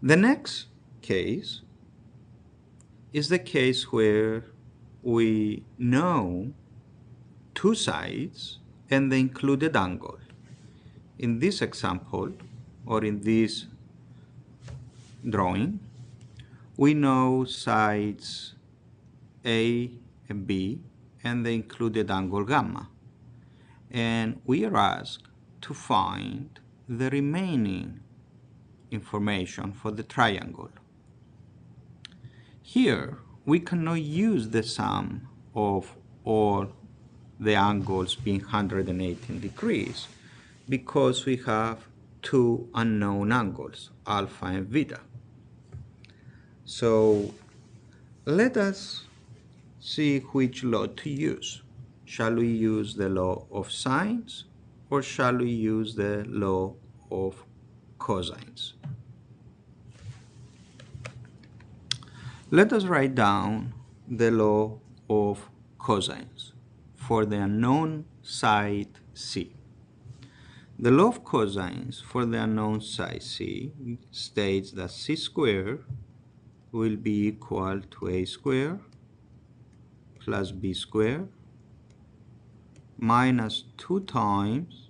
The next case is the case where we know two sides and the included angle. In this example, or in this drawing, we know sides A and B and the included angle gamma. And we are asked to find the remaining information for the triangle. Here, we cannot use the sum of all the angles being 118 degrees because we have two unknown angles, alpha and beta. So let us see which law to use. Shall we use the law of sines or shall we use the law of cosines? Let us write down the law of cosines for the unknown side C. The law of cosines for the unknown side C states that C squared will be equal to A squared plus B squared minus 2 times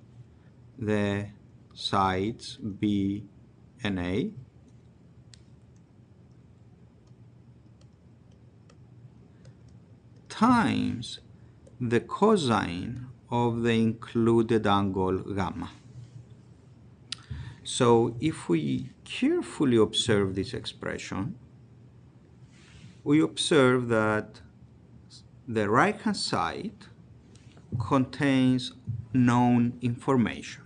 the sides B and A times the cosine of the included angle gamma. So if we carefully observe this expression, we observe that the right-hand side contains known information,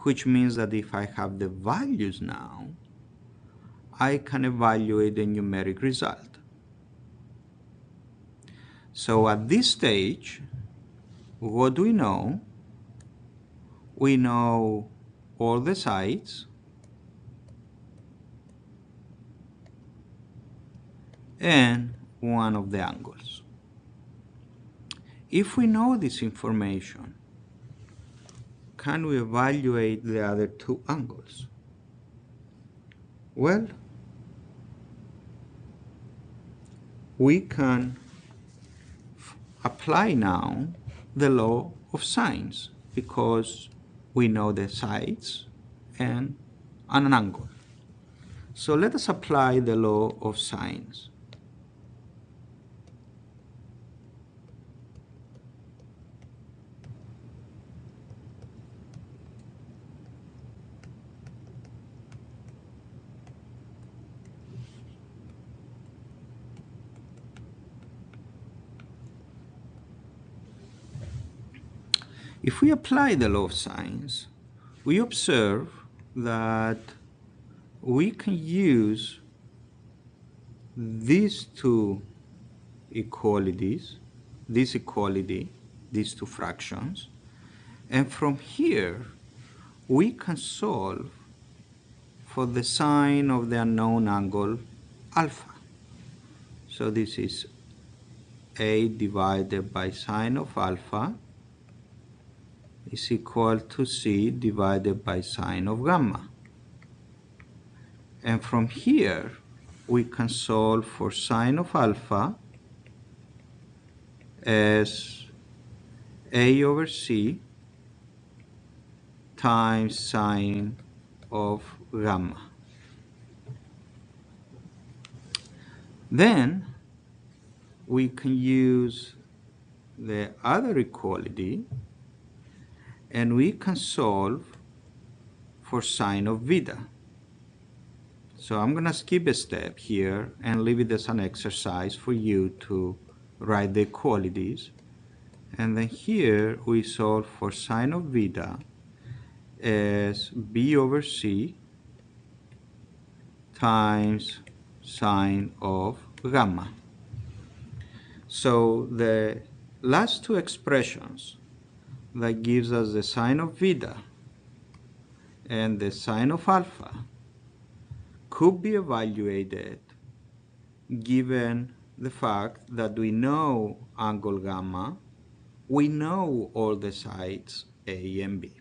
which means that if I have the values now, I can evaluate the numeric result. So at this stage, what do we know? We know all the sides and one of the angles. If we know this information, can we evaluate the other two angles? Well, we can apply now the law of sines because we know the sides and an angle. So let us apply the law of sines. If we apply the law of sines, we observe that we can use these two equalities, this equality, these two fractions, and from here we can solve for the sine of the unknown angle alpha. So this is A divided by sine of alpha is equal to C divided by sine of gamma. And from here, we can solve for sine of alpha as A over C times sine of gamma. Then we can use the other equality and we can solve for sine of beta. So I'm going to skip a step here and leave it as an exercise for you to write the equalities. And then here we solve for sine of beta as B over C times sine of gamma. So the last two expressions that gives us the sine of beta and the sine of alpha could be evaluated given the fact that we know angle gamma, we know all the sides A and B.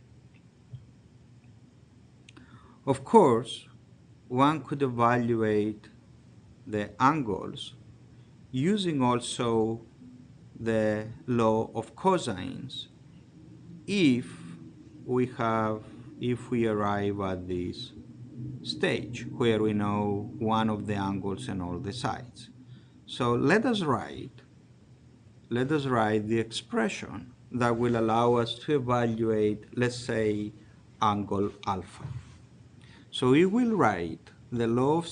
Of course, one could evaluate the angles using also the law of cosines if we arrive at this stage where we know one of the angles and all the sides. So let us write the expression that will allow us to evaluate, let's say, angle alpha. So we will write the law of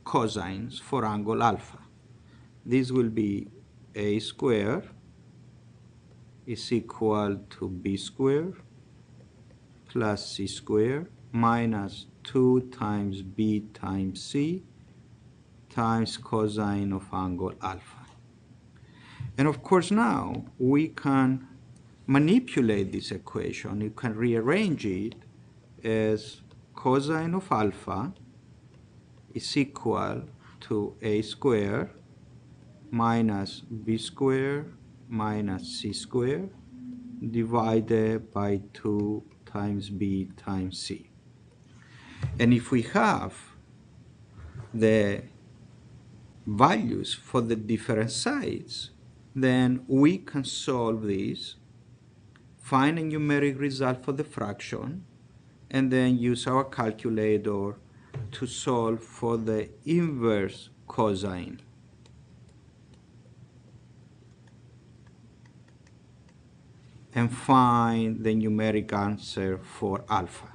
cosines for angle alpha. This will be a squared is equal to b squared plus c squared minus 2 times b times c times cosine of angle alpha. And of course now we can manipulate this equation. You can rearrange it as cosine of alpha is equal to a squared minus b squared minus c squared divided by 2 times b times c. And if we have the values for the different sides, then we can solve this, find a numeric result for the fraction, and then use our calculator to solve for the inverse cosine. And find the numeric answer for alpha.